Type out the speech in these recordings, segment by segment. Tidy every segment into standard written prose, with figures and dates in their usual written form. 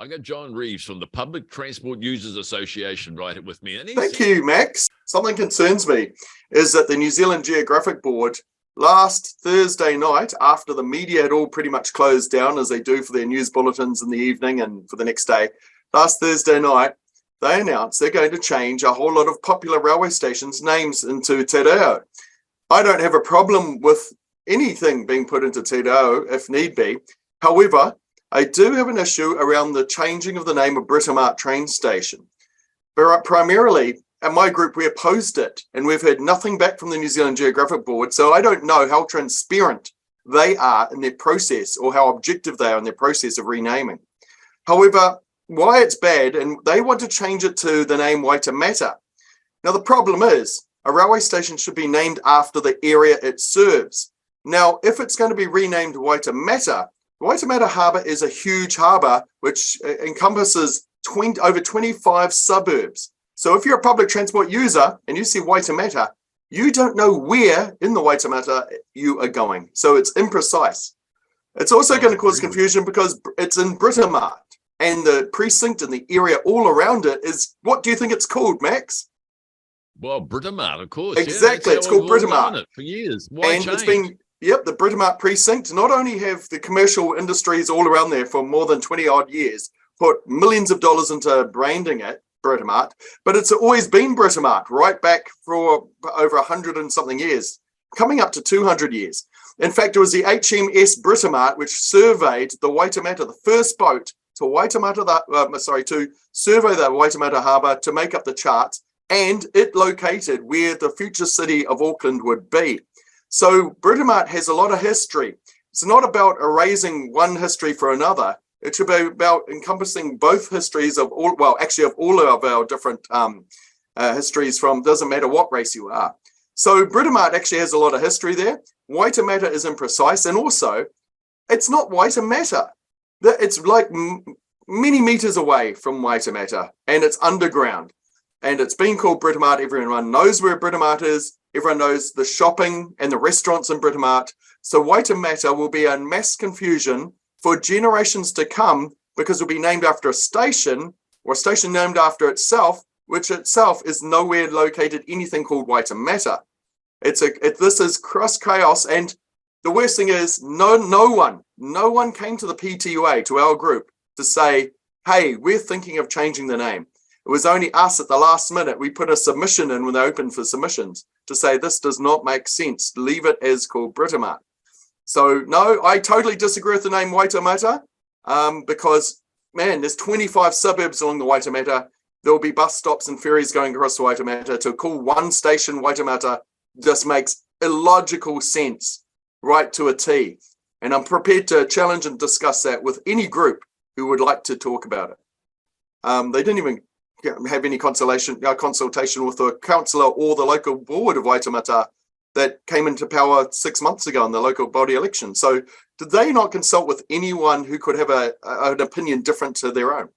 I got John Reeves from the Public Transport Users Association right with me. And Thank you, Max. Something concerns me is that the New Zealand Geographic Board last Thursday night, after the media had all pretty much closed down, as they do for their news bulletins in the evening and for the next day, last Thursday night, they announced they're going to change a whole lot of popular railway stations' names into Te Reo. I don't have a problem with anything being put into Te Reo if need be. However, I do have an issue around the changing of the name of Britomart train station. But primarily, at my group, we opposed it, and we've heard nothing back from the New Zealand Geographic Board, so I don't know how transparent they are in their process or how objective they are in their process of renaming. However, why it's bad, and they want to change it to the name Waitemata. Now, the problem is, a railway station should be named after the area it serves. Now, if it's going to be renamed Waitemata, Waitemata Harbour is a huge harbour which encompasses over 25 suburbs. So if you're a public transport user and you see Waitemata, you don't know where in the Waitemata you are going. So it's imprecise. It's also going to cause confusion because it's in Britomart, and the precinct and the area all around it is, what do you think it's called, Max? Well, Britomart, of course. Exactly, it's called Britomart. For years. Why and change? It's been, yep, the Britomart precinct. Not only have the commercial industries all around there for more than 20 odd years put millions of dollars into branding it, Britomart, but it's always been Britomart right back for over 100 and something years, coming up to 200 years. In fact, it was the HMS Britomart which surveyed the Waitemata, the first boat to to survey the Waitemata Harbour to make up the charts, and it located where the future city of Auckland would be. So Britomart has a lot of history. It's not about erasing one history for another. It should be about encompassing both histories of all, well, actually of all of our different histories from, doesn't matter what race you are. So Britomart actually has a lot of history there. Waitemata is imprecise, and also it's not Waitemata. It's like many meters away from Waitemata, and it's underground. And it's been called Britomart. Everyone knows where Britomart is. Everyone knows the shopping and the restaurants in Britomart. So Waitemata will be in mass confusion for generations to come, because it'll be named after a station, or a station named after itself, which itself is nowhere located anything called Waitemata. This is cross chaos, and the worst thing is no one came to the PTUA, to our group, to say, hey, we're thinking of changing the name. It was only us at the last minute. We put a submission in when they opened for submissions to say this does not make sense. Leave it as called Britomart. So no, I totally disagree with the name Waitemata, because, man, there's 25 suburbs along the Waitemata. There'll be bus stops and ferries going across the Waitemata. To call one station Waitemata just makes illogical sense, right to a T. And I'm prepared to challenge and discuss that with any group who would like to talk about it. They didn't even have any consultation with the councillor or the local board of Waitemata that came into power 6 months ago in the local body election. So did they not consult with anyone who could have an opinion different to their own?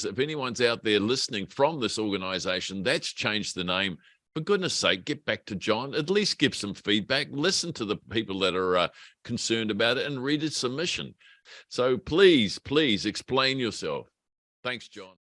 If anyone's out there listening from this organisation that's changed the name, for goodness sake, get back to John, at least give some feedback, listen to the people that are concerned about it, and read his submission. So please explain yourself. Thanks, John.